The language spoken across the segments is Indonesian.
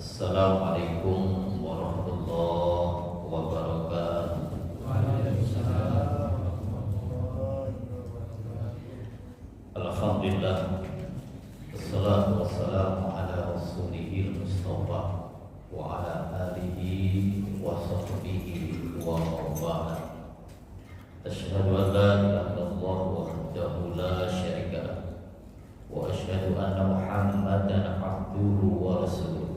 Assalamualaikum warahmatullahi wabarakatuh. Alhamdulillah, wassalatu wassalamu ala rasulihil mustafa wa ala alihi wa sahbihi wa mawala. Asyhadu an la ilaha illallah wahdahu la syarika lah, wa asyhadu anna Muhammadan abduhu wa rasuluh.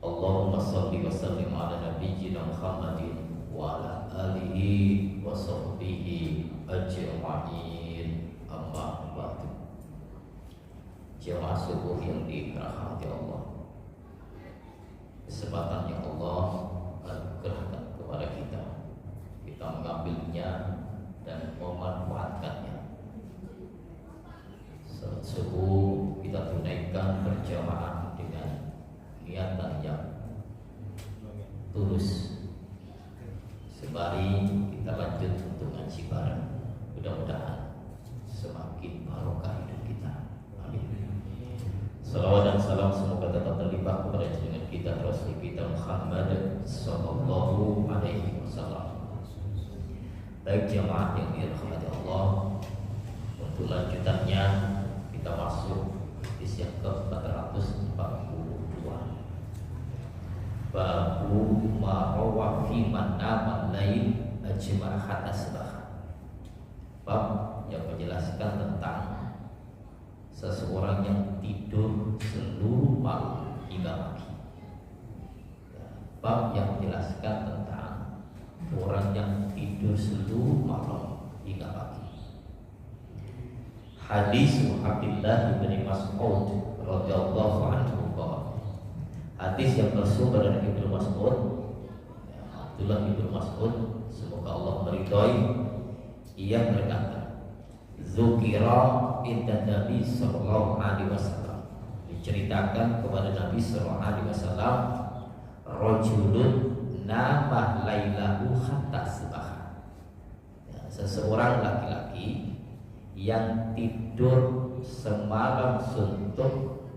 Allahumma salli wa sallim ala nabiyyina Muhammadin wa ala alihi wa sahbihi ajma'in. Amma ba'du. Jemaah subuh yang dirahmati Allah, kesempatan yang Allah anugerahkan kepada kita, kita mengambilnya dan memanfaatkannya. Salat subuh kita tunaikan berjamaah dengan niatan yang tulus. Sembari kita lanjut untuk ngaji bareng, mudah-mudahan semakin barokah hidup kita. Amin. Salawat dan salam semoga tetap terlimpah kepada junjungan kita Rasul kita Muhammad sallallahu alaihi wasallam. Baik jamaah yang dirahmati Allah, untuk lanjutannya kita masuk di yang ke-442. Babu ma'rawa fi man nama lain ajma' hatta sabah. Bab yang menjelaskan tentang seseorang yang tidur seluruh malam hingga pagi. Bab yang menjelaskan tentang orang yang tidur seluruh malam hingga pagi. Hadis Abdullah bin Mas'ud radhiyallahu anhu. Hadis yang bersumber dari Ibnu Mas'ud, Abdullah bin Mas'ud, semoga Allah meridhai, ia berkata, Zukira inda Nabi sallallahu alaihi wasallam, diceritakan kepada Nabi sallallahu alaihi wasallam, rajulun nama lailahu hatta subah. Seseorang laki-laki yang tidur semalam suntuk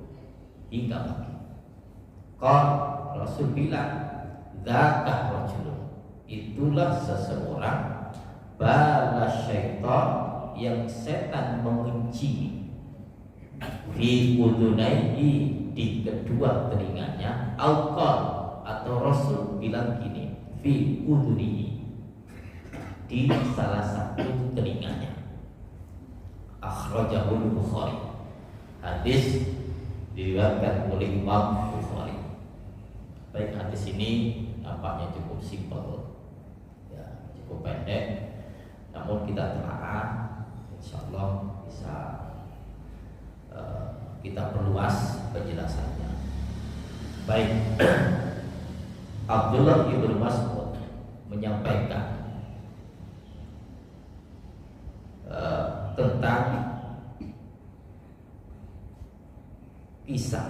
hingga pagi. Rasul bilang, dzaka rajulun, itulah seseorang bala syaitan yang setan mengunci fi udunaihi, di kedua telinganya, atau Rasul bilang gini, fi udunihi, di salah satu telinganya. Akhrajahul Bukhari. Hadis diriwayatkan oleh Imam Bukhari. Baik, hadis ini nampaknya cukup simpel, ya, cukup pendek, namun kita telaah, insyaallah bisa kita perluas penjelasannya. Baik, Abdullah bin Mas'ud menyampaikan tentang kisah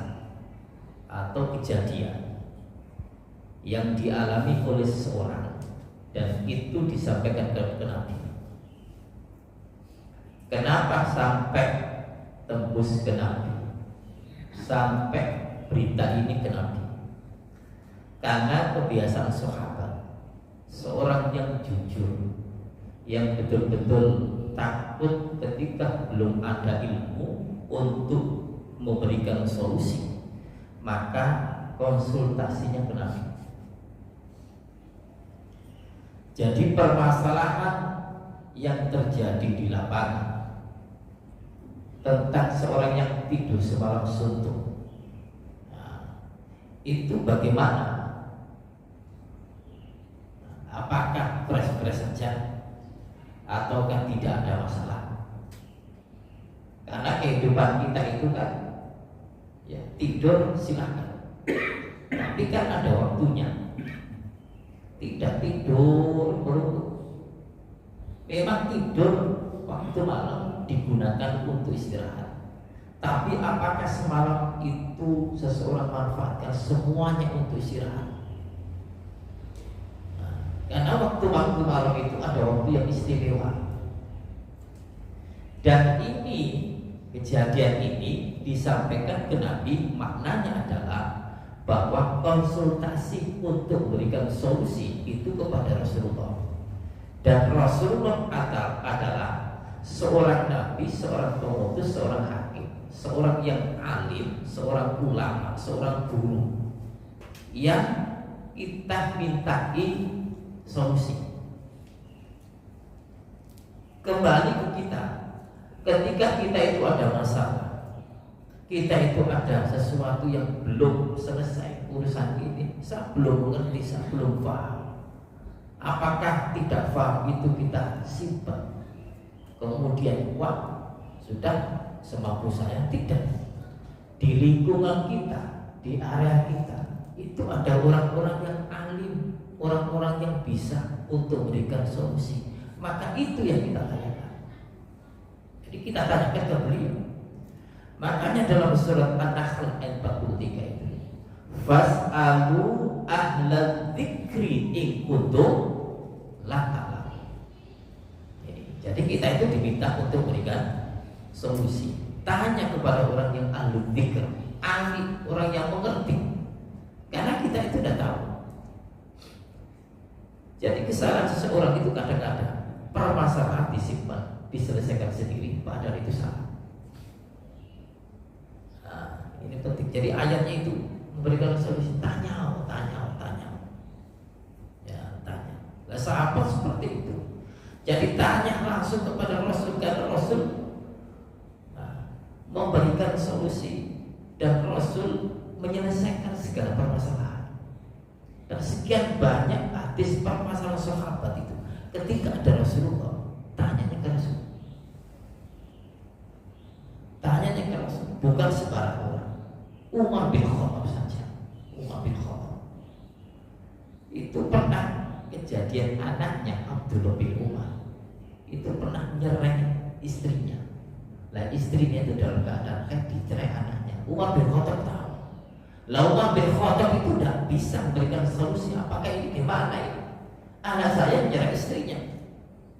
atau kejadian yang dialami oleh seseorang, dan itu disampaikan ke Nabi. Kenapa sampai tembus ke Nabi, sampai berita ini ke Nabi? Karena kebiasaan sahabat, seorang yang jujur, yang betul-betul takut ketika belum ada ilmu untuk memberikan solusi, maka konsultasinya ke Nabi. Jadi permasalahan yang terjadi di lapangan tentang seorang yang tidur semalam suntuk, itu bagaimana? Apakah fresh saja ataukah tidak ada masalah? Karena kehidupan kita itu kan, ya, tidur silakan, tapi kan ada waktunya. Tidak tidur perlu. Memang tidur waktu malam digunakan untuk istirahat, tapi apakah semalam itu seseorang manfaatkan semuanya untuk istirahat? Karena waktu malam itu ada waktu yang istimewa. Dan ini, kejadian ini disampaikan ke Nabi, maknanya adalah bahwa konsultasi untuk memberikan solusi itu kepada Rasulullah. Dan Rasulullah adalah seorang nabi, seorang pemutus, seorang hakim, seorang yang alim, seorang ulama, seorang guru yang kita mintai solusi. Kembali ke kita, ketika kita itu ada masalah, kita itu ada sesuatu yang belum selesai urusan ini, saya belum mengerti, saya belum paham. Apakah tidak paham itu kita simpan, kemudian sudah semampu saya? Tidak. Di lingkungan kita, di area kita itu ada orang-orang yang alim, orang-orang yang bisa untuk memberikan solusi. Maka itu yang kita tanyakan. Jadi kita tanyakan ke beliau. Makanya dalam surat An-Nahl ayat 43 itu, fas'alu ahla dzikri in kuntum la ta'lamun. Jadi kita itu diminta untuk memberikan solusi. Tanya kepada orang yang ahli dzikr, ahli, orang yang mengerti. Karena kita itu sudah tahu. Jadi kesalahan seseorang itu kadang-kadang permasalahan disimpan, diselesaikan sendiri, padahal itu salah. Ini penting. Jadi ayatnya itu memberikan solusi. Tanya. Ya, tanya. Lah sahabat seperti itu. Jadi tanya langsung kepada Rasul, karena Rasul memberikan solusi dan Rasul menyelesaikan segala permasalahan. Dan sekian banyak hadis permasalahan sahabat itu ketika ada Rasulullah, tanyanya ke Rasul. Tanyanya ke Rasul, bukan sembarang orang. Umar bin Khattab saja. Umar bin Khattab itu pernah kejadian anaknya Abdullah bin Umar itu pernah nyereng istrinya. Lah istrinya itu dalam keadaan dicerai anaknya. Umar bin Khattab tahu. Lah Umar bin Khattab itu tidak bisa memberikan solusi. Apakah ini gimana ini? Anak saya menyerang istrinya.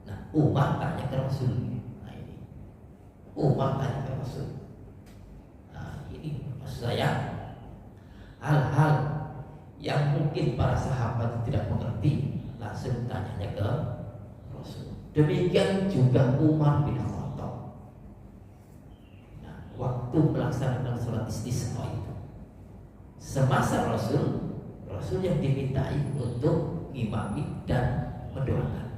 Nah, Umar tanya ke Rasul. Nah ini, Umar tanya ke Rasul. Nah ini maksud saya, hal-hal yang mungkin para sahabat tidak mengerti, langsung tanyanya ke Rasul. Demikian juga Umar bin Khattab. Nah, waktu melaksanakan sholat istisqa itu, semasa Rasul yang dimintai untuk imami dan mendoakan.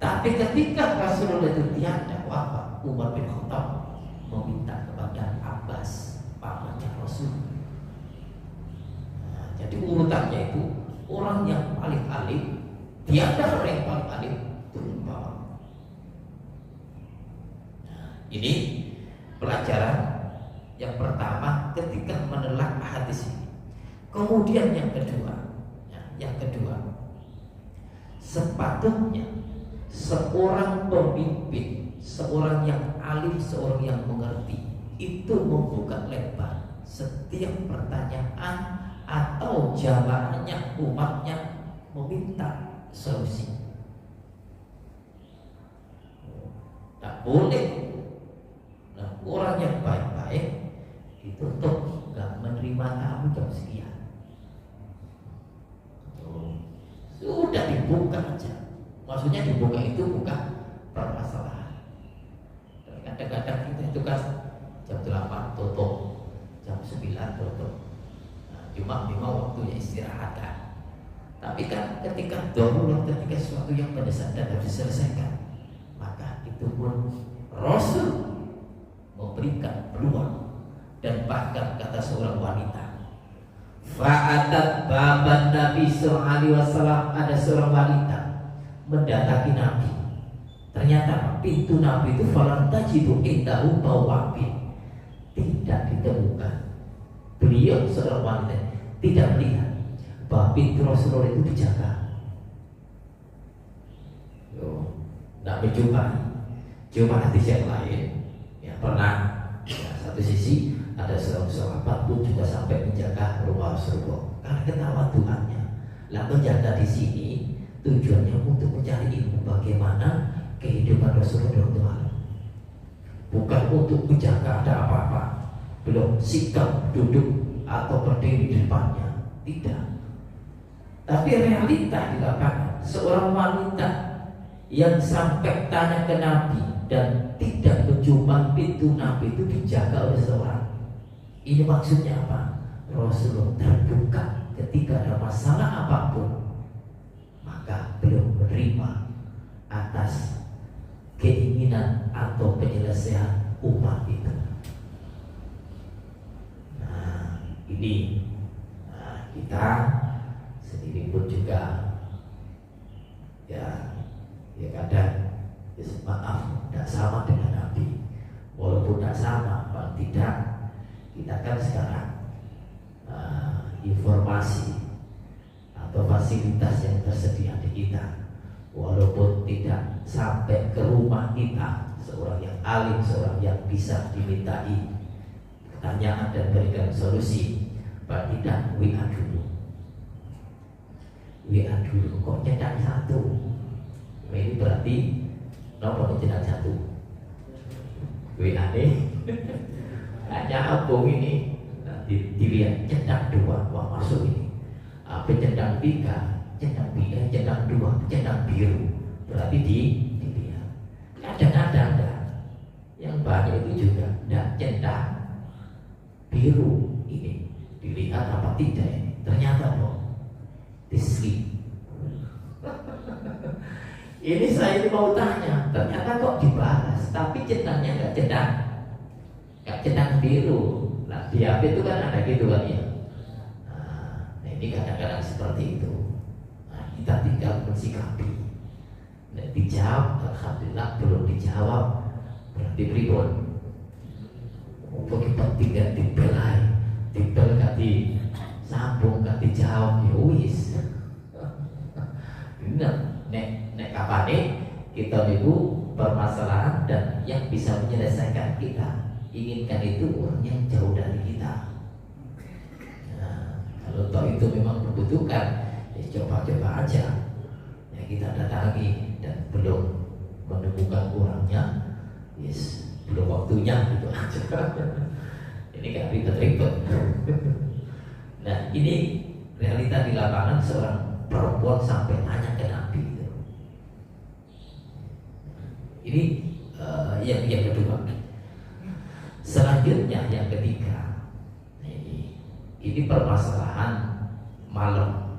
Tapi ketika Rasulullah itu tiada wafat, Umar bin Khattab meminta kepada Abbas, pamannya Rasul. Nah, jadi urutannya itu orang yang paling alim, tiada orang yang paling alim turun bawah. Nah, ini pelajaran yang pertama ketika menelaah hadis ini. Kemudian yang kedua, sepatutnya seorang pemimpin, seorang yang alim, seorang yang mengerti itu membuka lebar setiap pertanyaan atau jamaahnya, umatnya meminta solusi. Tak boleh. Nah, orang yang baik-baik itu tuh nggak menerima tamu jam sekian. Sudah dibuka aja. Maksudnya dibuka itu bukan permasalahan. Dan kadang-kadang kita itu kan jam 8 tutup, jam 9 tutup. Nah, cuma waktunya istirahat kan. Tapi kan ketika darurat, ketika sesuatu yang mendesak dan harus diselesaikan, maka itu pun Rasul memberikan peluang. Dan bahkan kata seorang wanita, fa'atat baban Nabi SAW, ada seorang wanita mendatangi Nabi. Ternyata pintu Nabi itu falam tajidu indahu bawabin, tidak ditemukan. Beliau seorang wanita tidak melihat bahwa pintu Rasulullah itu dijaga. Tidak menjumpai. Cuma hadis yang lain, ya pernah satu sisi ada seorang sahabat pun juga sampai menjaga rumah Rasulullah karena ketawaduannya. Lah menjaga di sini tujuannya untuk mencari ilmu bagaimana kehidupan Rasulullah SAW, bukan untuk menjaga ada apa-apa. Belum sikap duduk atau berdiri di depannya Tidak. Tapi realita di lapangan, seorang wanita yang sampai tanya ke Nabi dan tidak menjumpai pintu Nabi itu dijaga oleh seorang. Ini maksudnya apa? Rasulullah terbuka ketika ada masalah apapun, maka beliau menerima atas keinginan atau penyelesaian umat itu. Nah, ini kita sendiri pun juga ya kadang maaf tidak sama dengan Nabi. Walaupun tidak sama, paling tidak kita kan sekarang informasi atau fasilitas yang tersedia di kita, walaupun tidak sampai ke rumah kita, seorang yang alim, seorang yang bisa dimintai pertanyaan dan berikan solusi, paling tidak WA dulu kok cetak satu. Ini berarti nomor cetak satu WA hanya apa ini. Dilihat centang 2, wah masuk ini. Apa centang 3, centang 2, centang biru. Berarti dilihat. Kadang-kadang yang banyak itu juga dan centang biru ini dilihat apa tidak ini. Ternyata di slip. Ini saya mau tanya, ternyata kok dibalas, tapi centangnya nggak centang biru. Nah, di HP itu kan ada gitu kan ya. Nah, ini kadang-kadang seperti itu. Nah, kita tinggal mensikapi. Nah, dijawab, alhamdulillah belum dijawab, berarti pribon. Mungkin penting gak dibelai, gak disambung, gak dijawab, ya wis. Benar, nek kapan kita ibu permasalahan dan yang bisa menyelesaikan kita inginkan itu orang yang jauh dari kita. Nah, kalau toh itu memang membutuhkan, ya coba-coba aja. Ya kita datangi dan belum menemukan orangnya, yes, belum waktunya gitu aja. Ini kan ribet-ribet. Nah, ini realita di lapangan, seorang perempuan sampai tanya ke Nabi gitu. Ini yang kedua. Selanjutnya yang ketiga, ini permasalahan malam.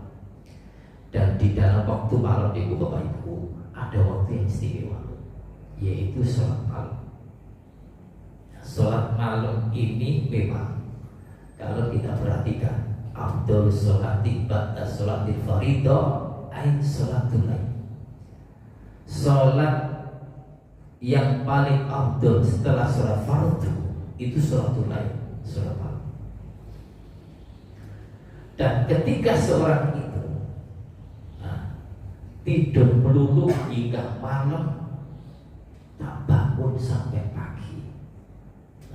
Dan di dalam waktu malam itu Bapak Ibu ada waktu yang istimewa, yaitu sholat malam. Sholat malam ini memang kalau kita perhatikan, afdal sholati ba'da sholatil fardhu ain sholatul lail. Sholat yang paling afdal setelah sholat fardu itu sholatul lail, sholat malam. Dan ketika seorang itu tidur melulu hingga malam, tak bangun sampai pagi,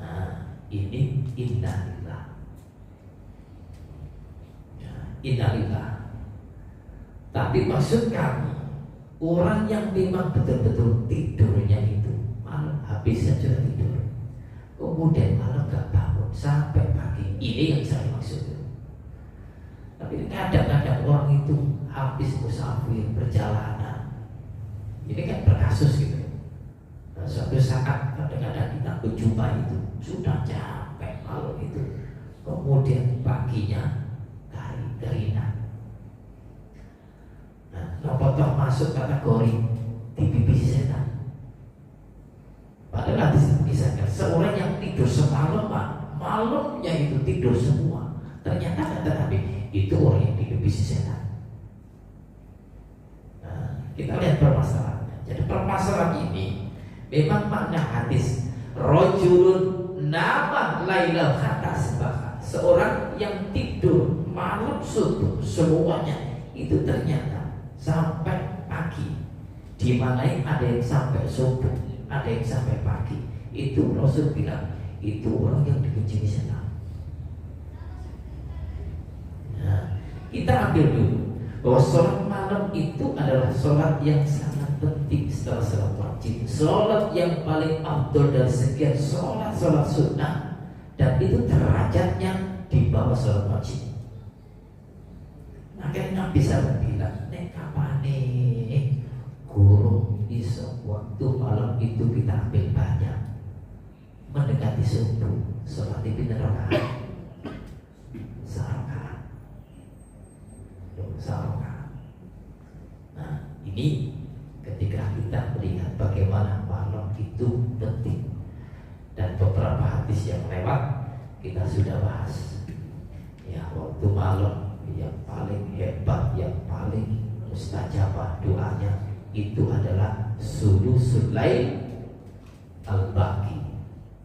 nah ini innalillah. Innalillah. Tapi maksud kami, orang yang memang betul-betul tidurnya itu malam, habisnya sudah tidur, kemudian malam gak bangun sampai pagi, ini yang saya maksud. Tapi kadang-kadang orang itu habis musafir perjalanan, ini kan berkasus gitu. Nah, suatu saat kadang-kadang kita berjumpa itu sudah capek malam itu, kemudian paginya garinan. Nah, nopo masuk kategori TPP setan. Padahal hadis mengisahkan seorang yang tidur semalaman, malamnya itu tidur semua. Ternyata kata Nabi, itu orang yang TPP setan. Nah, kita lihat permasalahannya. Jadi permasalahan ini memang makna hadis rajulun nama lailal hatta asbaha, seorang yang tidur malam subuh semuanya itu ternyata sampai pagi. Di mana ada yang sampai subuh, ada yang sampai pagi. Itu Rasul bilang itu orang yang dikencingi setan. Nah, kita ambil dulu bahwa sholat malam itu adalah sholat yang sangat penting setelah sholat wajib, sholat yang paling afdol dari sekian sholat sunnah, dan itu derajatnya di bawah sholat wajib. Nabi sampai bilang, nek kapane guru iso waktu malam itu kita ambil banyak, mendekati subuh, sholat di rakaat, sarakaat. Nah, ini ketika kita melihat bagaimana malam itu penting, dan beberapa hadis yang lewat kita sudah bahas. Ya, waktu malam yang paling hebat, yang paling mustajabah doanya itu adalah sulusul lail al-baqi,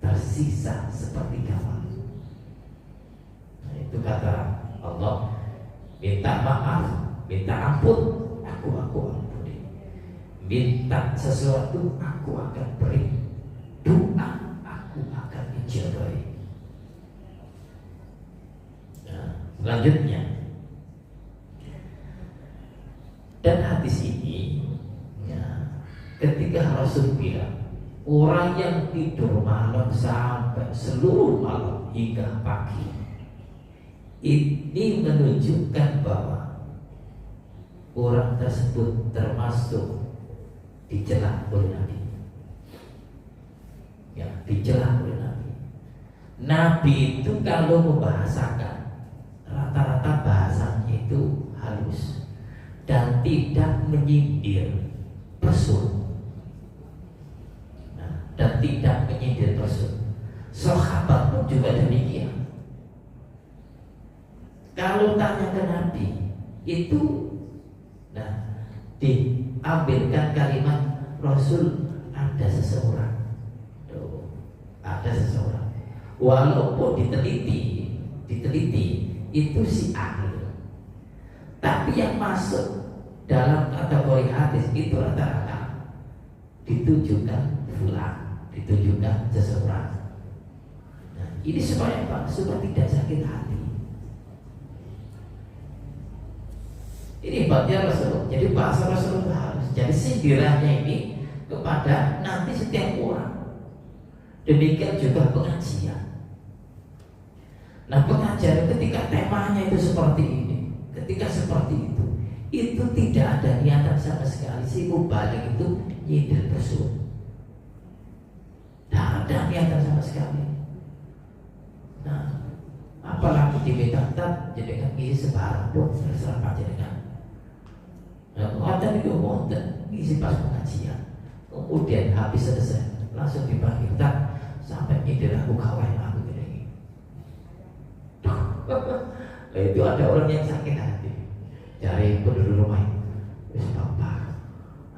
tersisa sepertiga malam. Nah, itu kata Allah, minta maaf, minta ampun, aku ampuni. Minta sesuatu, aku akan beri. Doa, aku akan ijabahi. Nah, selanjutnya, dan hadis ini ya, ketika Rasul bilang orang yang tidur malam sampai seluruh malam hingga pagi, ini menunjukkan bahwa orang tersebut termasuk dicela oleh Nabi. Ya, dicela oleh Nabi. Nabi itu kalau membahasakan rata-rata bahasanya itu halus dan tidak menyindir person. Nah, dan tidak menyindir person. Sahabat pun juga demikian. Kalau tanya ke Nabi itu, nah, diambilkan kalimat Rasul, ada seseorang, ada seseorang, walaupun diteliti itu si ahli, tapi yang masuk dalam kategori hadis itu rata-rata ditujukan fulan, ditujukan seseorang. Nah, ini supaya apa? Supaya tidak sakit hati. Ini hebatnya Rasulullah. Jadi bahasa Rasulullah harus. Jadi sindirannya ini kepada nanti setiap orang. Demikian juga pengajian. Nah, pengajian ketika temanya itu seperti ini, ketika seperti itu tidak ada niatan sama sekali. Si mubalik itu nyindir person. Tidak ada niatan sama sekali. Nah, apalagi diminta jadi kan ngisi sebarang pun terserah panjenengan. Nah, ngoten itu ngoten ngisi pas pengajian. Kemudian habis selesai langsung dipanggil, tak sampai nyindir aku kawan aku gini. Nah, itu ada orang yang sakit hati. Cari penduduk rumah, wis bapak,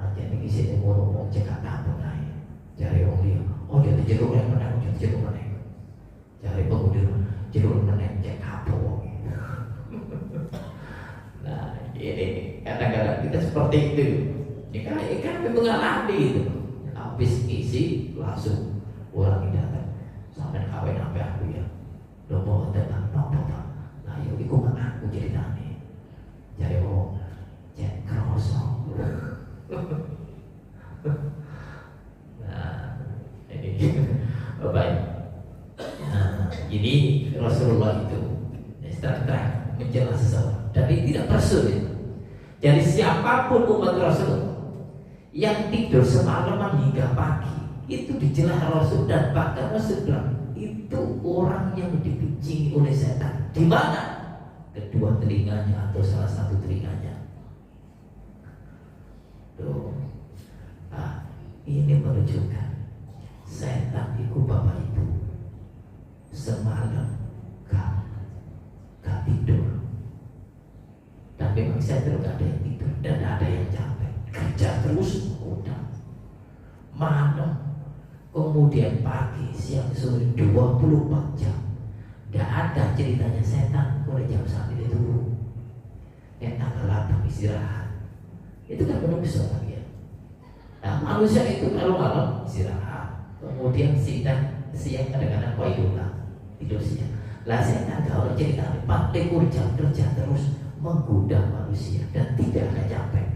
nanti ini ngisi ngomong cekak tampun naik. Cari orang dia, oh dia terjeruk yang menang, dia terjeruk menang. Cari penghuni jeruk menang cek kapok. Nah, ini kadang-kadang kita seperti itu. Jika ikan mengalami itu, habis isi langsung orang ini datang sampai kawin sampai aku ya. Lo mau datang apa? Nah, yuk ikut aku jadi tani. Jadi mau cek kerosong. Nah, ini baik. Nah, ini Rasulullah itu terang mencela seseorang dan ini tidak persulit. Jadi siapapun umat Rasul yang tidur semalaman hingga pagi itu dicela Rasul, dan bahkan Rasul bilang itu orang yang dibincang oleh setan. Di mana? Kedua telinganya atau salah satu telinganya. Tuh. Nah, ini menunjukkan setan itu Bapak Ibu semalam gak tidur, dan memang saya terus gak ada yang tidur dan ada yang capek kerja terus udah malam, kemudian pagi, siang, sore 24 jam. Gak ada ceritanya setan mulai jam 1 itu yang tanggal 8 istirahat. Itu kan manusia ya. Nah, manusia itu kalau malam istirahat, kemudian siang kadang-kadang tidur siang. Lah setan kalau cerita 40 jam kerja terus menggoda manusia dan tidak ada capek.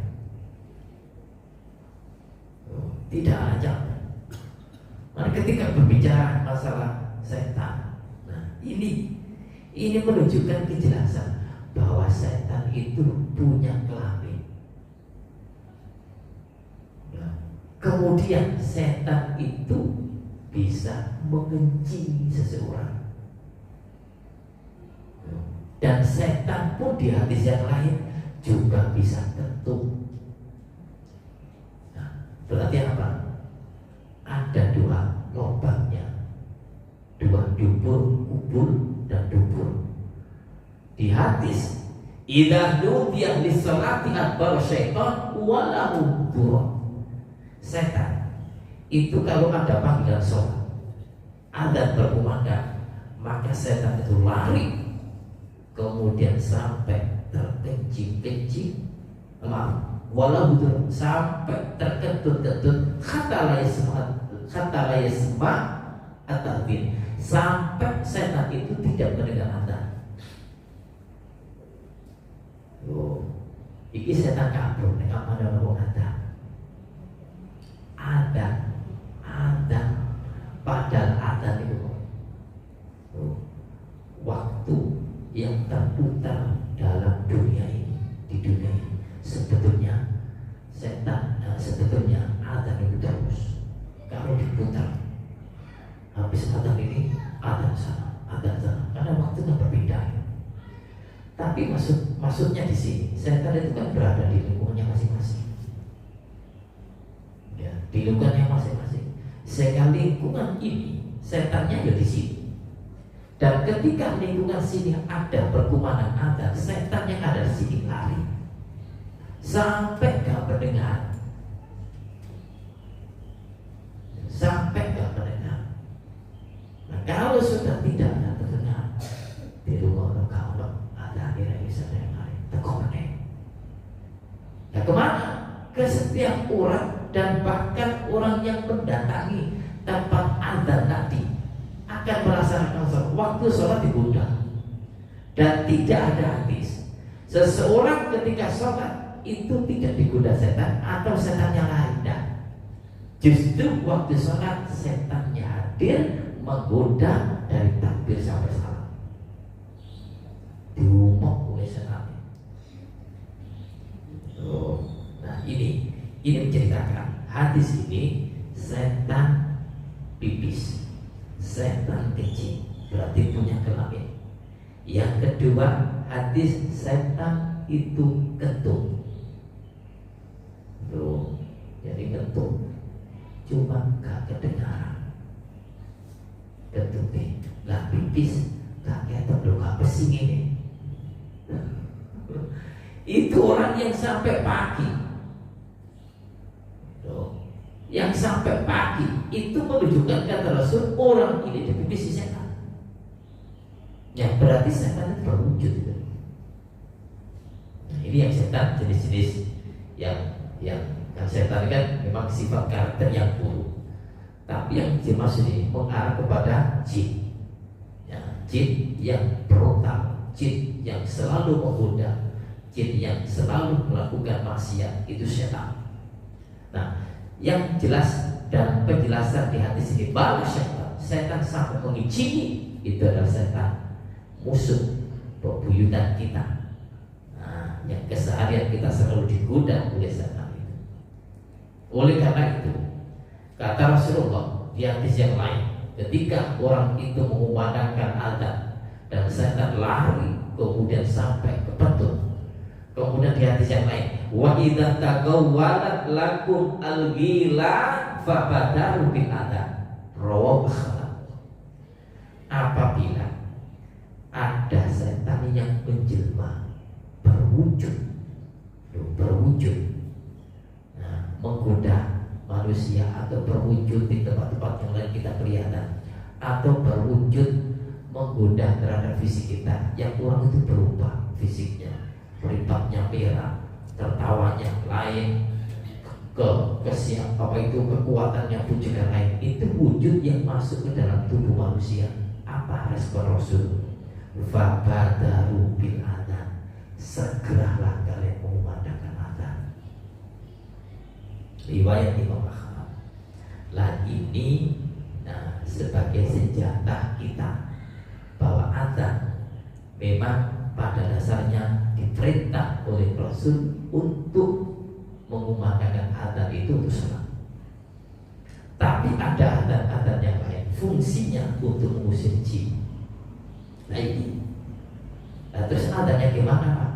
Tidak ada capek. Nah, ketika berbicara masalah setan, nah ini menunjukkan kejelasan bahwa setan itu itu punya kelamin. Kemudian setan itu bisa mengenci seseorang. Dan setan pun di hadis yang lain juga bisa ketuk. Nah, berarti apa? Ada dua lubangnya, dua dubur, kubur dan dubur. Di hadis, idza nudiya lis-salati adbar syaitan walahu dur. Setan itu kalau ada panggilan sholat, adzan berkumandang, maka setan itu lari, kemudian sampai terkencing-kencing, walau betul sampai terkentut-kentut, kata la yasma at-ta'dhin, sampai setan itu tidak mendengar adzan. Oh, iki setan kabur nek ana wong adzan. Adzan padahal adzan itu waktu yang terputar dalam dunia ini, di dunia ini. Sebetulnya adzan itu terus. Kalau diputar, habis adzan ini, adzan sana, karena waktunya berbeda. Tapi maksudnya di sini, setan itu kan berada di lingkungannya masing-masing. Ya, di lingkungannya masing-masing. Sehingga lingkungan ini, setannya ya di sini. Dan ketika lingkungan sini ada perkumandang adzan, setan yang ada di sini lari sampai gak mendengar, Nah, kalau sudah tidak ada terdengar di rumah orang kau, ada akhirnya bisa yang lain terkonek. Nah, kemana? Ke setiap orang dan bahkan orang yang mendatangi tempat adzan tadi akan merasakan waktu sholat digundang dan tidak ada habis. Seseorang ketika sholat itu tidak digoda setan atau setannya lain. Justru waktu sholat setannya hadir menggoda dari takbir sampai salam. Diumok oleh setan. Nah ini menceritakan hadis ini, setan pipis, setan kecil, berarti punya kelamin. Yang kedua, hadis setan itu ketuk. Jadi ketuk, cuma gak kedengaran. Ketuknya gak pipis, gak ketok, gak pesing ini. Itu orang yang sampai pagi. Yang sampai pagi itu menunjukkan kata Rasul, orang ini dipipisi setan. Ya berarti setan itu berwujud. Nah, ini yang setan jenis-jenis yang setan kan memang sifat karakter yang buruk. Tapi yang dimaksud ini mengarah kepada jin. Ya, jin yang berontak, jin yang selalu menggoda, jin yang selalu melakukan maksiat, itu setan. Nah, yang jelas dan penjelasan di hadis ini bahwa setan sampai mengicini itu adalah setan musuh bebuyutan kita. Nah, yang keseharian kita selalu digoda oleh setan itu. Oleh karena itu, kata Rasulullah di hadis yang lain, ketika orang itu mengumandangkan adzan dan setan lari kemudian sampai ke petun. Kemudian di hadis yang lain, wa idza taqawwalat lakum al-ghila fabadaru bil adzan. Rawahu apabila ada setan yang menjelma, berwujud, nah, menggoda manusia atau berwujud di tempat-tempat yang lain kita kelihatan, atau berwujud menggoda terhadap fisik kita, yang orang itu berubah fisiknya, meripatnya merah, tertawanya lain, kekuatannya pun juga lain. Itu wujud yang masuk ke dalam tubuh manusia. Apa respon Rasul? Fabadaru bil adzan, segeralah kalian mengumandangkan adzan. Riwayat Imam Ahmad. Lah ini sebagai senjata kita, bahwa adzan memang pada dasarnya diperintah oleh Rasul untuk mengumandangkan adzan itu untuk sholat. Tapi ada adzan-adzan yang lain, fungsinya untuk mengusir jin. Nah ini. Nah, terus adzannya gimana Pak?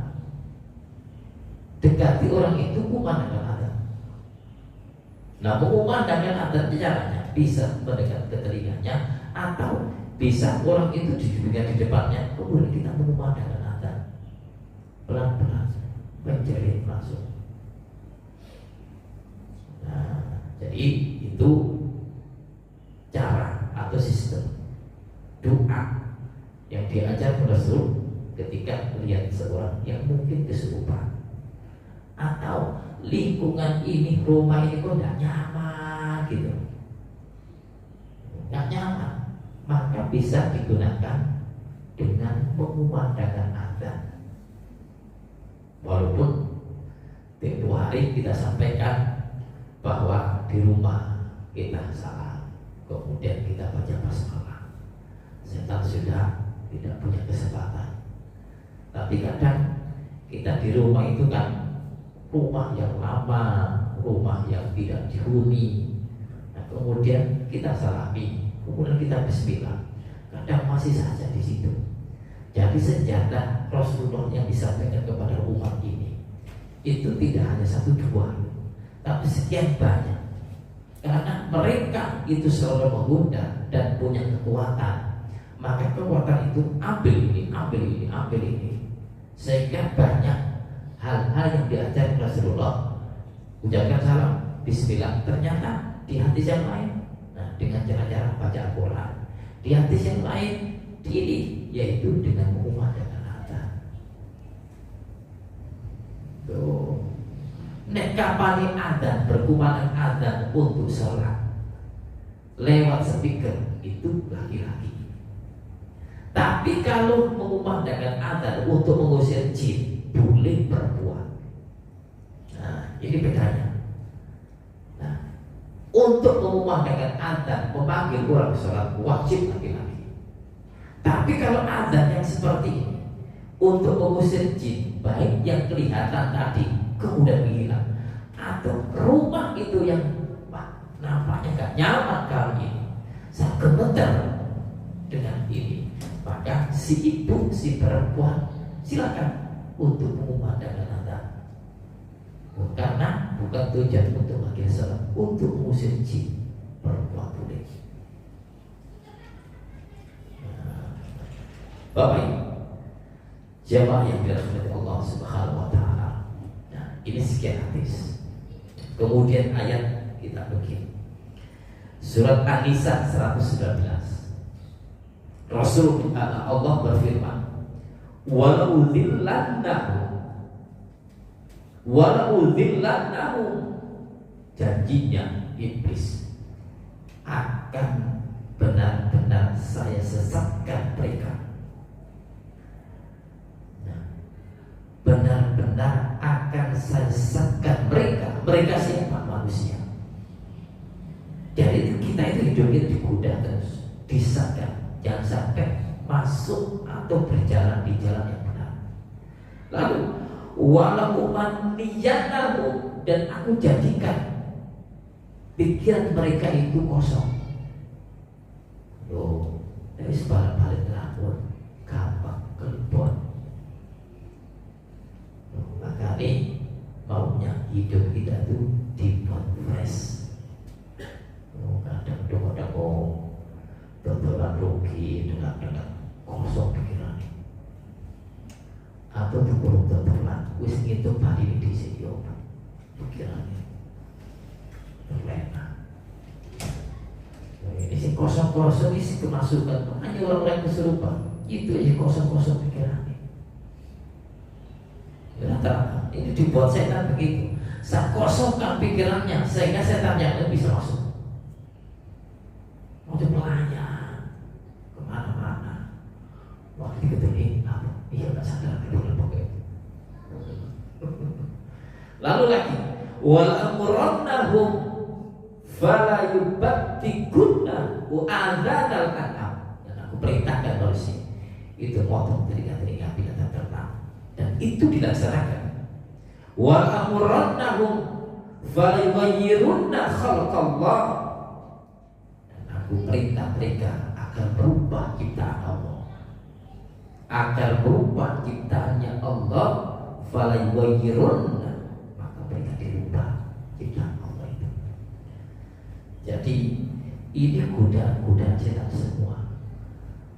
Dekati orang itu kumandangkan adzan. Nah, mengumandangkan adzan caranya bisa mendekat ke telinganya, atau bisa orang itu didudukkan di depannya, kemudian kita mengumandangkan adzan pelan-pelan menjerit langsung. Nah, jadi itu cara atau sistem doa yang diajar Rasul ketika melihat seorang yang mungkin kesurupan, atau lingkungan ini, rumah ini kok tidak nyaman gitu, nggak nyaman, maka bisa digunakan dengan mengumandangkan adzan. Walaupun tempo hari kita sampaikan bahwa di rumah kita salah, kemudian kita baca basmalah, setan sudah tidak punya kesempatan. Tapi kadang kita di rumah itu kan rumah yang lama, rumah yang tidak dihuni. Nah, kemudian kita salami, kemudian kita bismillah. Kadang masih saja di situ. Jadi senjata Rasulullah yang disampaikan kepada umat ini itu tidak hanya satu dua, tapi sekian banyak. Karena mereka itu selalu mengundang dan punya kekuatan, maka kekuatan itu ambil ini, ambil ini, ambil ini, sehingga banyak hal-hal yang diajarkan Rasulullah. Ucapkan salam, bismillah, ternyata di hadis yang lain, nah dengan cara-cara baca Al-Quran, di hadis yang lain ini, yaitu dengan mengumandangkan adzan. Tuh, nek kapane adzan, berkumandang adzan untuk sholat lewat speaker itu laki-laki. Tapi kalau mengumandangkan adzan untuk mengusir jin, boleh perempuan. Nah, ini bedanya. Nah, untuk mengumandangkan adzan, memanggil orang sholat wajib laki-laki. Tapi kalau adzan yang seperti ini untuk mengusir jin, baik yang kelihatan tadi kemudian hilang, atau rumah itu yang nampaknya gak nyaman kali ini, saya gemeter dengan ini, maka si ibu, si perempuan silakan untuk mengumandangkan adzan. Karena bukan tujuan untuk manggil salat, untuk mengusir jin, perempuan boleh. Bapak Ibu, jamaah yang dirahmati Allah Subhanahu wa taala. Nah, ini sekian hadis. Kemudian ayat kita begini. Surat An-Nisa 119. Rasul Allah berfirman, "Walau dzillannahum, janjinya iblis akan benar-benar saya sesatkan mereka. Benar-benar akan saya sesatkan mereka. Mereka siapa? Manusia. Jadi kita itu hidupnya digoda terus, disesatkan, jangan sampai masuk atau berjalan di jalan yang benar. Lalu walau maniyanahu, dan aku jadikan pikiran mereka itu kosong. Loh, dari sebalik-balik rambut, gampang kelebon. Maka ini maunya hidup kita tuh dibuat fresh. Kadang-kadang dodolan rugi dengan kosong pikiran. Atau tuh dodolan wis ngitung bali di sini pikirannya terlena. Ini sih kosong-kosong, ini kemasukan. Hanya orang-orang kesurupan itu aja kosong-kosong pikirannya. Rata-rata ini dibuat setan begitu. Saya kosongkan pikirannya sehingga setan yang lain bisa masuk. Mau melayang kemana-mana. Waktu ketemu apa? Iya nggak sadar kedua pokoknya. Lalu lagi, wal amrannahum fala yubattikunna wa adzanal anam. Dan aku perintahkan manusia itu motong telinga-telinga binatang ternak. Dan itu dilaksanakan wa amurannahum falayughayyirunna khalqallah, dan aku perintah mereka agar berubah ciptaan Allah, agar berubah ciptaannya Allah, falayughayyirunna, maka mereka dirubah ciptaan Allah itu. Jadi ini godaan-godaan setan semua.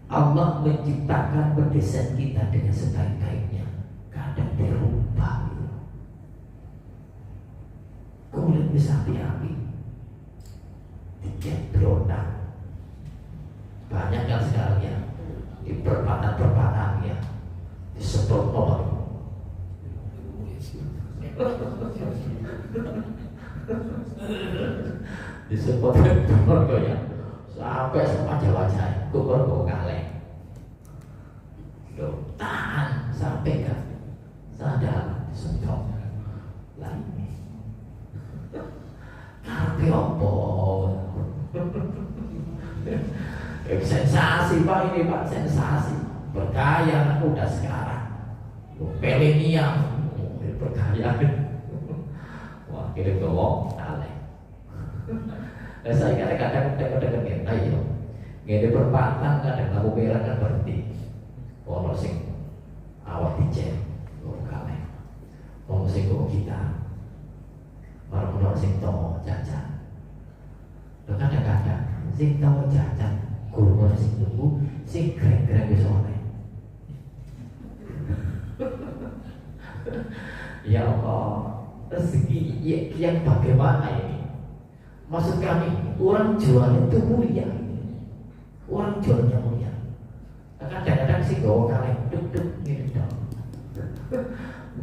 Allah menciptakan, mendesain kita dengan sebaik-baiknya, kadang dirubah gitu. Kemudian bisa api-api digebrona. Banyak yang sekarang ya di perempatan ya disemprot nomor. Disemprot nomor ya sampai wajah-wajah kubur kaleng. Loh, tahan sampai kan sadar disemprot lagi. Tapi apa? Sensasi Pak, ini Pak, sensasi. Bergaya anak muda sekarang. Milenial bergaya. Wah, kira gowong kaleng. Saya kadang-kadang kita ya, ngene perpatan kadang lampu merah kan berhenti. Ono sing awak dicek, kaleng. Ono sing go kita. Baru ono sing tomo jajan. Kadang-kadang sing tomo jajan, guru sing tunggu, sing keren-keren wis oleh. Ya Allah, rezeki yang bagaimana ini? Maksud kami, orang jual itu mulia. Orang jualnya mulia. Kadang-kadang sih gawa kaleng duk-duk gitu dong.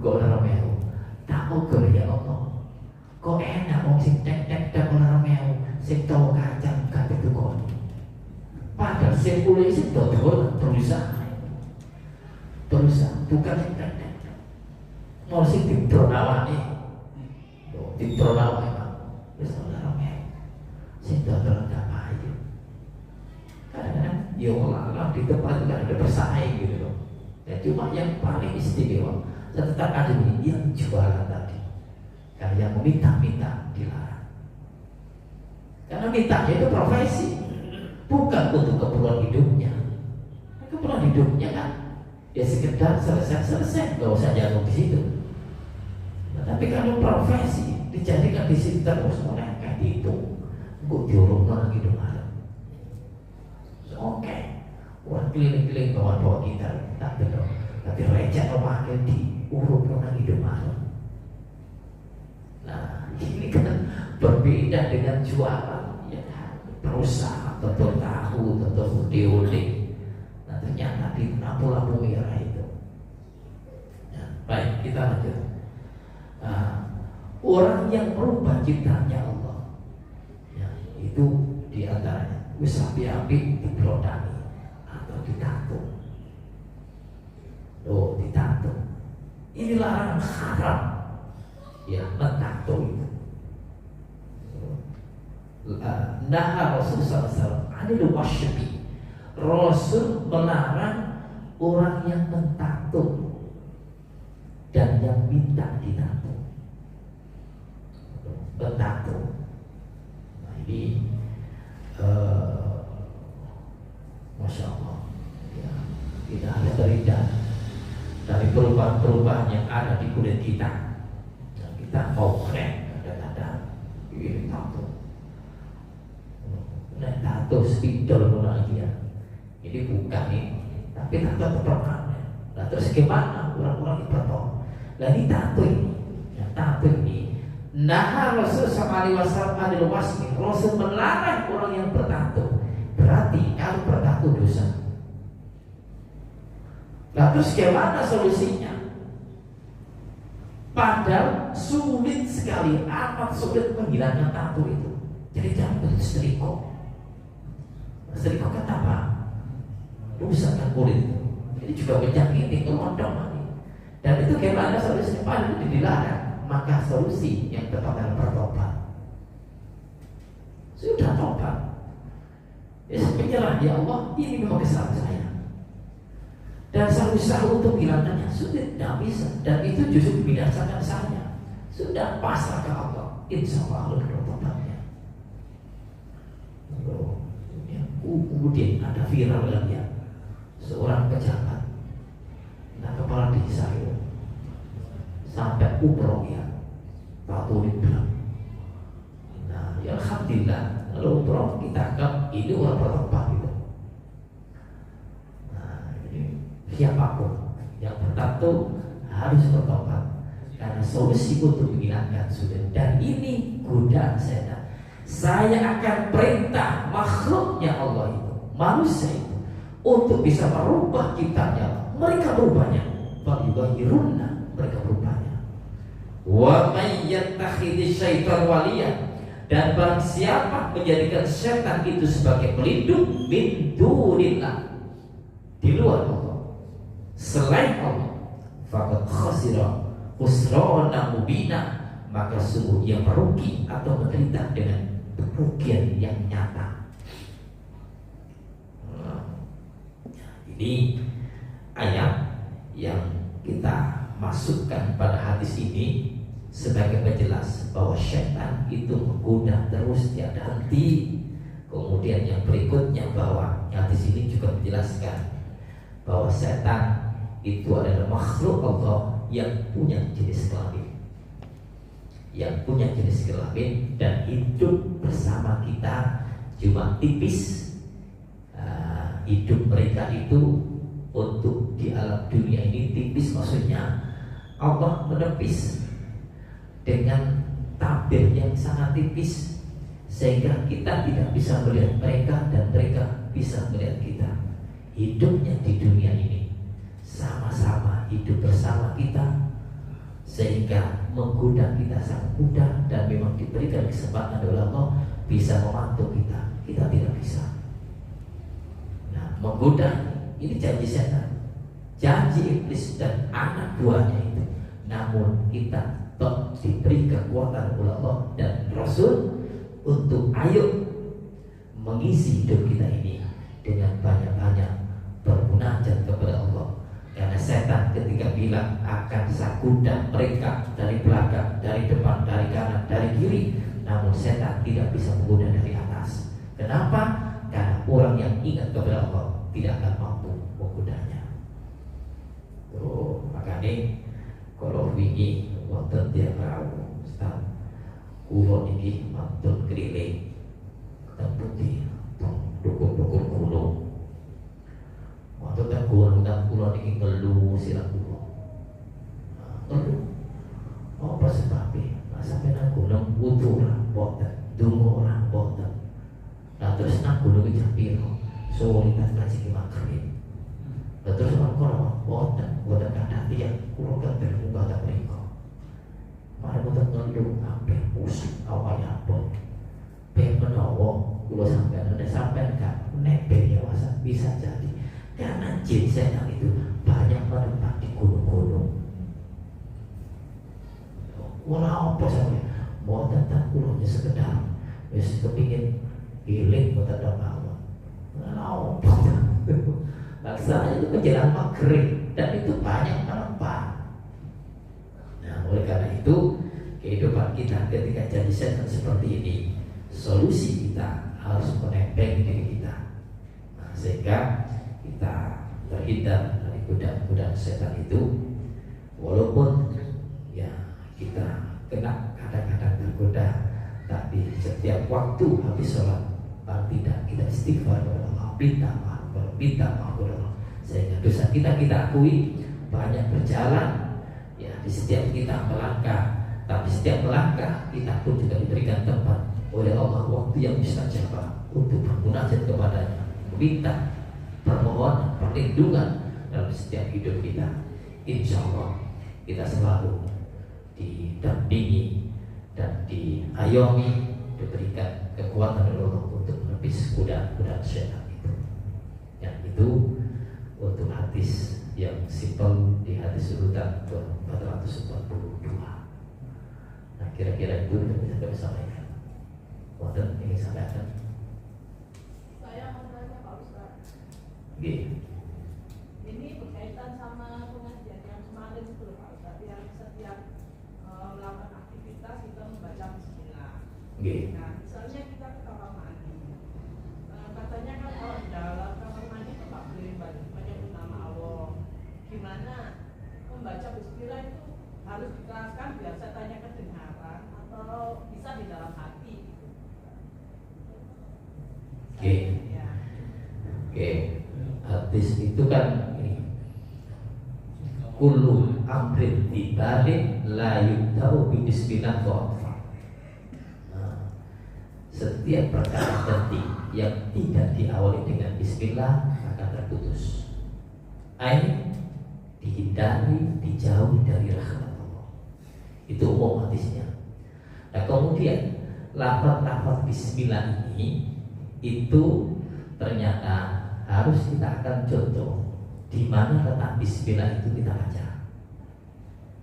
Gawa Romeo. Tak ukur ya Allah. Kok enak wong sing tek-tek gawa Romeo, sing tahu kacang kabeh tukon. Padahal sing kuliah sing dodol berusaha. Berusaha bukan sing tek-tek. Mau sing didronawani. Didronawani. Wis ora Romeo. Sing dodol apa aja. Kadang-kadang ya Allah di tempat itu ada bersaing gitu loh. Dan cuma yang paling istimewa tetap ada yang jualan tadi. Karena yang meminta-minta dilarang. Karena mintanya itu profesi, bukan untuk keperluan hidupnya. Keperluan hidupnya kan ya sekedar selesai, nggak usah jatuh di situ. Nah, tapi kalau profesi dijadikan di situ terus oleh kayak itu. Gue diurut lagi dong malam. Oke, orang keliling-keliling bawa kita, tapi dong, tapi receh memakai diurut lagi dong malam. Nah, ini kan berbeda dengan jualan, ya kan? Perusahaan tentu tahu, tentu diulik. Nah, ternyata di lampu-lampu merah itu. Ya, baik, kita lanjut. Orang yang merubah ciptaannya Allah, ya, itu diantaranya wis api-api diprodani atau ditato. Oh, ditato. Ini larangan haram. Ya, mentato itu. Nah, Rasul SAW anil wasyabi. Rasul melarang orang yang mentato dan yang minta ditato. Mentato. Nah, ini Masya Allah ya, kita harus terhindar dari perubahan-perubahan yang ada di kulit kita. Nah, kita mau keren, kadang-kadang ini tato. Nah, tato spidol lagi ya. Ini bukan ini, tapi tato terprogram. Nah, terus gimana orang-orang itu? Nah, ini tato ini, ya, tato ini. Nah, Rasul SAW adil wasmi. Rasul melarang orang yang bertato. Berarti kalau bertato dosa. Nah, terus gimana solusinya? Padahal sulit sekali, amat sulit menghilangkan tato itu. Jadi jangan begitu setrika. Setrika kan apa? Rusakkan kulit. Jadi juga menyakiti, ngelondong lagi. Dan itu gimana solusinya? Padahal itu dilarang. Maka solusi yang tepat adalah bertobat. Sudah tobat, ya menyerah, ya Allah, ini memang kesalahan saya. Dan saya usaha untuk hilangkannya sulit, tidak bisa. Dan itu justru membinasakan saya. sudah pasrah ke Allah, insya Allah ada tobatnya. Kemudian ada viral lagi ya, seorang pejabat, kepala desa itu sampai umroh ya, Katolik bilang, nah ya alhamdulillah, lalu umroh kita anggap ini orang bertobat gitu. Nah ini siapapun yang bertato harus bertobat, karena solusi untuk menghilangkan sudah. Dan ini godaan setan. Saya akan perintah makhluknya Allah itu, manusia itu, untuk bisa merubah ciptanya. Mereka berubahnya, falyughayyirunna, mereka berubahnya. Wa may yattakhidz syaitan waliya, dan barang siapa menjadikan setan itu sebagai pelindung min dunillah, di luar Allah, selain Allah, faqad khasira khusrana mubina, maka sungguh ia merugi atau menderita dengan kerugian yang nyata. Ini ayat yang kita masukkan pada hadis ini sebagai penjelas bahwa syaitan itu menggoda terus tiada henti. Kemudian yang berikutnya bahwa hadis ini juga menjelaskan bahwa setan itu adalah makhluk Allah yang punya jenis kelamin, dan hidup bersama kita cuma tipis. Hidup mereka itu untuk di alam dunia ini tipis, maksudnya Allah menepis dengan tabir yang sangat tipis, sehingga kita tidak bisa melihat mereka dan mereka bisa melihat kita. Hidupnya di dunia ini sama-sama hidup bersama kita, sehingga menggoda kita sangat mudah, dan memang diberikan kesempatan oleh Allah bisa memantau kita tidak bisa. Nah, menggoda ini janji setan, janji iblis dan anak buahnya itu. Namun kita tetap diberi kekuatan oleh Allah dan Rasul untuk ayo mengisi hidup kita ini dengan banyak-banyak bermunajat kepada Allah. Karena setan ketika bilang akan saya goda mereka dari belakang, dari depan, dari kanan, dari kiri, namun setan tidak bisa menggoda dari atas. Kenapa? Karena orang yang ingat kepada Allah tidak akan mampu menggodanya. Makanya kalau wingi wonten tiap tahu Ustaz, kula niki mantun keliling teng pundi dukung-dukung kula. Waktu tak undang pulau ini ngeluh silang pulau, ngeluh. Apa sebabnya? Sampai nang gunung butuh orang boten, dungo orang boten. Nah terus nang gunung itu piro, solitas ngaji maghrib. Nah terus orang boten kata dia, pulau kan terbuka tak mereka. Mari boten ngeluh, hampir pusing awalnya bot. Menawa pulau sampai kan nebel ya wasa bisa jadi. Karena jin setan itu banyak menetap di gunung-gunung. Walau apa saja, mau tentang kulonnya sekedar, wis kepingin healing buat ada mawon. Walau apa, laksana itu menjelang maghrib dan itu banyak menetap. Nah, oleh karena itu kehidupan kita ketika jadi setan seperti ini, solusi kita harus menempel diri kita. Nah, sehingga kita terhindar dari godaan setan itu, walaupun ya kita kena kadang-kadang tergoda, tapi setiap waktu habis sholat paling tidak kita istighfar kepada Allah, minta maaf kepada Allah, sehingga dosa kita akui banyak berjalan ya di setiap kita melangkah, tapi setiap melangkah kita pun juga diberikan tempat oleh Allah waktu yang mustajabah untuk bermunajat kepadanya, minta permohonan perlindungan dalam setiap hidup kita. Insya Allah kita selalu didampingi dan diayomi, diberikan kekuatan oleh Allah untuk menepis godaan setan itu. Yang itu untuk hadis yang simpel di hadis urutan 442. Nah kira-kira itu yang bisa kami sampaikan. Wonten ingin sampaikan? Ini berkaitan sama pengajian yang kemarin itu Pak Ustaz, yang setiap melakukan aktivitas kita membaca bismillah. Nggih. Nah, misalnya kita ke kamar mandi, katanya kan kalau di dalam kamar mandi itu nggak boleh menyebut nama Allah. Gimana membaca bismillah itu harus dikeraskan biar saya tanya kedengaran atau bisa di dalam hati? Gitu. Oke. Ya. Oke. Hadis itu kan ini. Kullu amrin dibalik la yubda'u bi bismillah fa'atfa. Setiap perkara penting yang tidak diawali dengan bismillah akan terputus. Ain dihindari, dijauhi dari rahmat Allah. Itu umum hadisnya. Nah, kemudian lafaz-lafaz bismillah ini itu ternyata harus kita akan contoh di mana letak bismillah itu kita baca.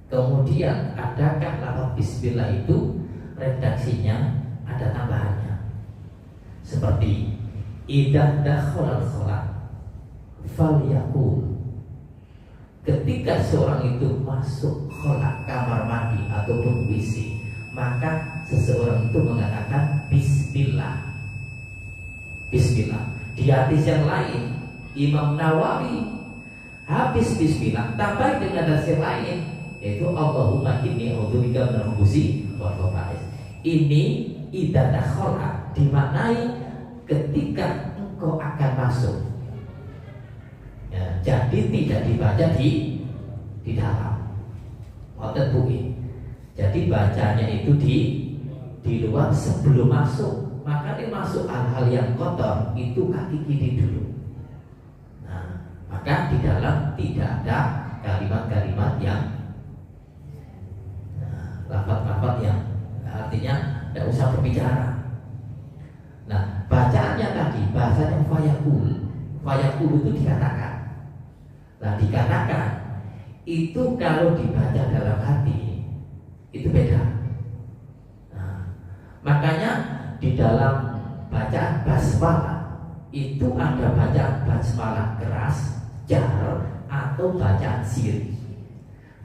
Kemudian adakah lafaz bismillah itu redaksinya ada tambahannya. Seperti idza dakhala al-khala falyaqul. Ketika seorang itu masuk khala, kamar mandi ataupun WC, maka seseorang itu mengatakan bismillah. Bismillah. Di hadis yang lain Imam Nawawi habis bismillah tambah dengan hadis lain, yaitu Allahumma inni a'udzubika minal khubuthi wal khaba'ith. Ini idza dakhala dimaknai ketika engkau akan masuk. Ya, jadi tidak dibaca di dalam. Ngoten buki. Jadi bacanya itu di luar sebelum masuk. Maka dia masuk hal-hal yang kotor itu kaki kiri dulu. Nah, maka di dalam tidak ada kalimat-kalimat yang lafaz-lafaz yang artinya tidak usah berbicara. Nah, bacaannya tadi bahasanya fayaqul. Fayaqul itu dikatakan. Nah, dikatakan itu kalau dibaca dalam hati itu beda. Nah, makanya di dalam bacaan basmalah itu ada bacaan basmalah keras, jar, atau bacaan sir.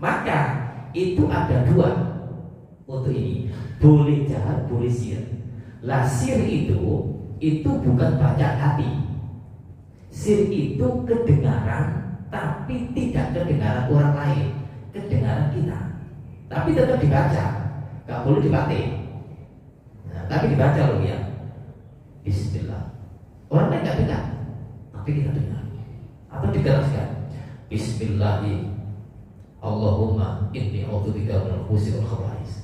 Maka itu ada dua untuk ini, boleh jar, boleh sir. Lah sir itu bukan bacaan hati. Sir itu kedengaran tapi tidak kedengaran orang lain, kedengaran kita. Tapi tetap dibaca, nggak perlu dibatik. Nah, tapi dibaca loh ya. Bismillah. Orang lain nggak dengar, tapi kita dengar. Atau dikeraskan. Bismillahi Allahumma inni a'udzubika minal khubuthi wal khaba'ith.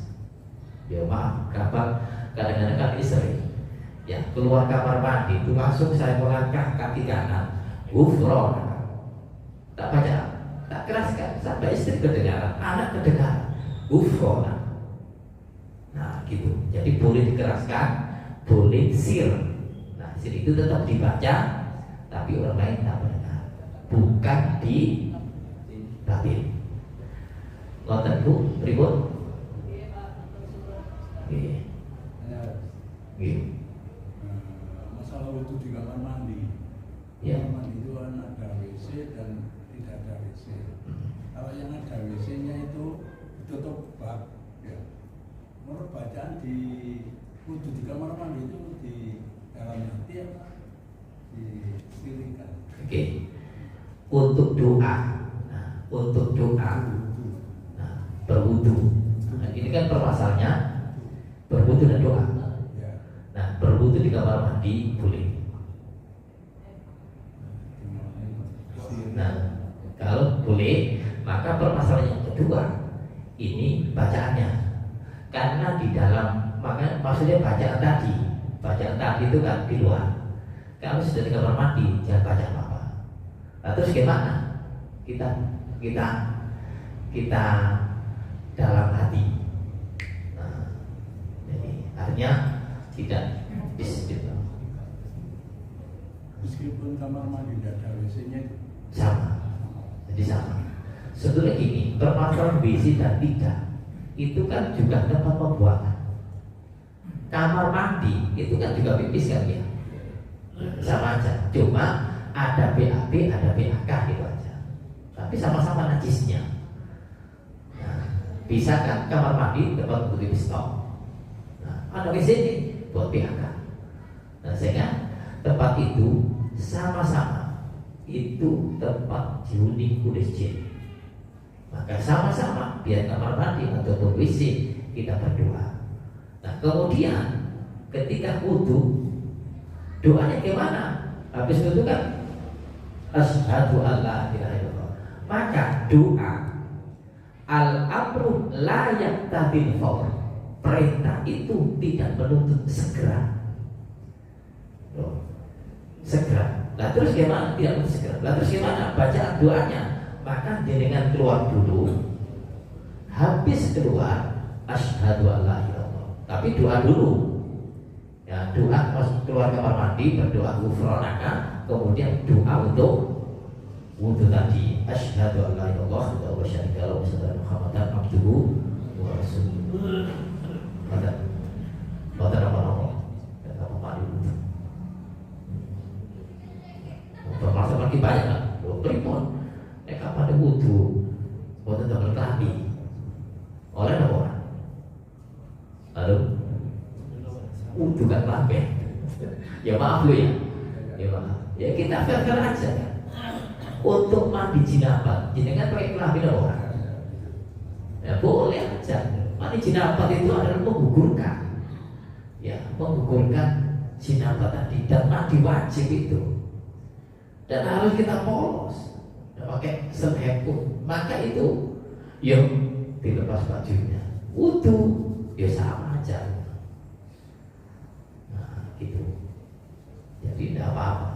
Ya maaf, kadang-kadang kan ini sering. Ya, keluar kamar mandi itu langsung saya melangkah kaki kanan, ghufran. Tak baca, tak keraskan sampai istri kedengaran, anak kedengaran, ghufran. Nah, gitu. Jadi boleh dikeraskan, boleh sir. Nah, sir itu tetap dibaca, tapi orang lain tak mendengar. Bukan di batin. Ngoten Bu, ribut. Nggih. Nggih. Masalah itu di kamar mandi. Ya. Kamar mandi itu ada WC dan tidak ada WC. Kalau yang ada WC-nya itu ditutup bak, ya. Menurut bacaan di kudu di kamar mandi itu di dalam hati apa disirikan. Oke. Untuk doa. Nah, untuk doa. Nah, berwudu. Nah, ini kan permasalahannya berwudu dan doa. Ya. Nah, berwudu di kamar mandi boleh. Nah, kalau boleh, maka permasalahan yang kedua ini bacaannya. Karena di dalam, maka maksudnya bacaan tadi itu kan di luar. Kalau sudah di kamar mandi jangan baca apa-apa. Nah, terus gimana? Kita dalam hati. Nah, jadi artinya tidak bismillah. Meskipun kamar mandi tidak ada WC-nya itu Sama. Jadi sama. Sebetulnya gini, permasalahan WC dan tidak itu kan juga tempat pembuangan. Kamar mandi itu kan juga pipis kan ya. Sama aja. Cuma ada BAB, ada BAK gitu aja. Tapi sama-sama najisnya. Nah, Bisa kan kamar mandi tempat untuk pistol. Nah, ada WC ini buat PHK. Nah, sehingga tempat itu sama-sama itu tempat dihuni oleh jin. Maka sama-sama biar kamar mandi ataupun WC kita berdoa. Nah, kemudian ketika wudu doanya gimana? Habis wudu kan asyhadu alla ilaha illallah. Maka doa al-amru la yaqtadil fawr. Perintah itu tidak menuntut segera. Segera. Lah terus gimana? Tidak menuntut segera. Lah terus gimana? Bacaan doanya. Maka jenengan keluar dulu. Habis keluar asyhadu alla ilaha illallah. Tapi doa dulu. Ya, doa keluar kamar mandi berdoa ghufranaka, kemudian doa untuk wudu tadi asyhadu an la ilaha illallah wa syarika lahu wa sallallahu Muhammadan abduhu wa rasuluh. Pada apa-apa dan apa mandi wudu. Permasalahan kita banyak kan? Pripun nek kapan wudu boten damel klambi. Oleh apa ora? Lalu wudu kan klambi. Ya maaf lu ya. Ya maaf. Ya kita fair aja kan. Untuk mandi jinabat, jenengan pakai kelamin orang. Ya boleh aja. Mandi jinabat itu adalah menggugurkan, ya menggugurkan jinabat tadi dan mandi wajib itu. Dan harus kita polos, dan pakai selepung. Maka itu, yuk dilepas bajunya. Wudu, ya sama aja. Nah, gitu. Jadi tidak apa-apa.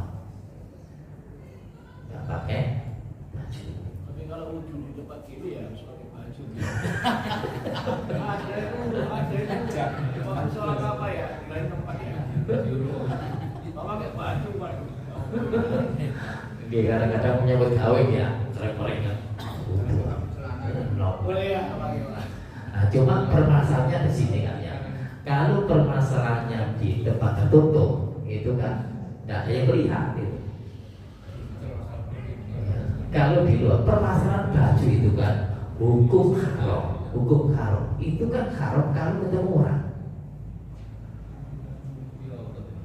Pakai baju. Tapi kalau wudhu di tempat kiri ya harus pakai baju. Ada itu soal apa ya? Di lain tempat ya. Pakai baju pak. Dia kadang-kadang menyambut kawin ya, sering-sering kan. Boleh ya pakai. Nah, cuma permasalahannya di sini kan ya. Kalau permasalahannya di tempat tertutup, itu kan tidak ada yang melihat gitu. Kalau di luar permasalahan baju itu kan hukum haram itu kan haram kalau ketemu orang.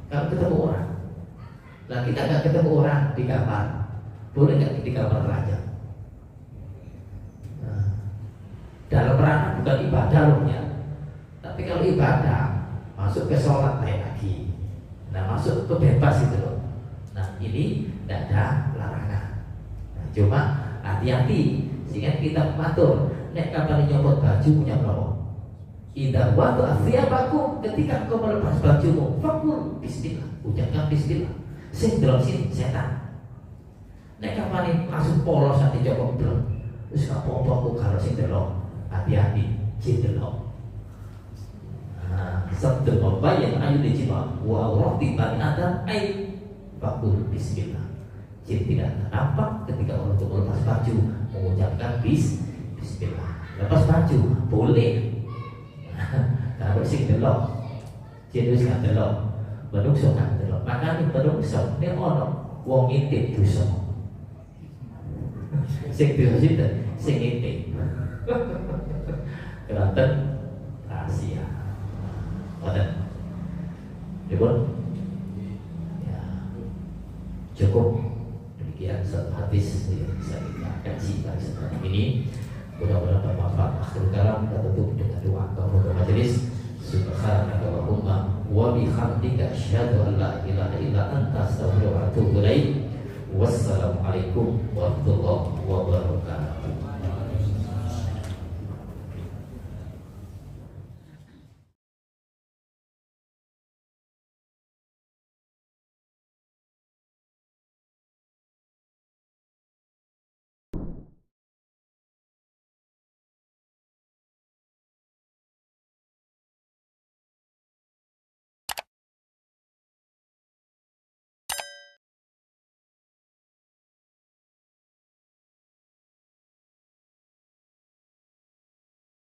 Kalau ketemu orang, nah kita nggak ketemu orang di kamar, boleh nggak di kamar raja? Nah, dalam rangka bukan ibadah loh ya, tapi kalau ibadah masuk ke sholat lain lagi. Nah masuk ke bebas itu loh. Nah ini tidak ada larangan. Cuma hati-hati sehingga kita mengatur nek kapan nyopot baju punya berapa. Idza wadu athyabakum, ketika kau melepas bajumu fakul bismillah, ucapkan bismillah. Sing delok sini setan. Nek kapan langsung polos nanti copot blok. Wis gak apa-apa kok karo sing delok. Hati-hati jin delok. Nah, sabda bayan ayu dijima wa rati bani adam ai fakul bismillah. Jadi tidak nampak ketika orang itu melepas baju mengucapkan bismillah. Lepas baju boleh. Kalau sing delok, jadi sing delok, menungso kan delok. Makanya menungso ini ono wong ngintip dosa. Sing dosa itu sing ngintip. Keranten rahasia. Wonten. Dipun. Ya. Cukup. Ya, satu hadis yang bisa kita kaji pada kesempatan ini. Mudah-mudahan bermanfaat. Akhir kalam kita tutup dengan doa kepada majelis. Subhanakallahumma wa bihamdika asyhadu an la ilaha illa anta astaghfiruka wa atubu ilaik. Wassalamualaikum warahmatullahi wabarakatuh.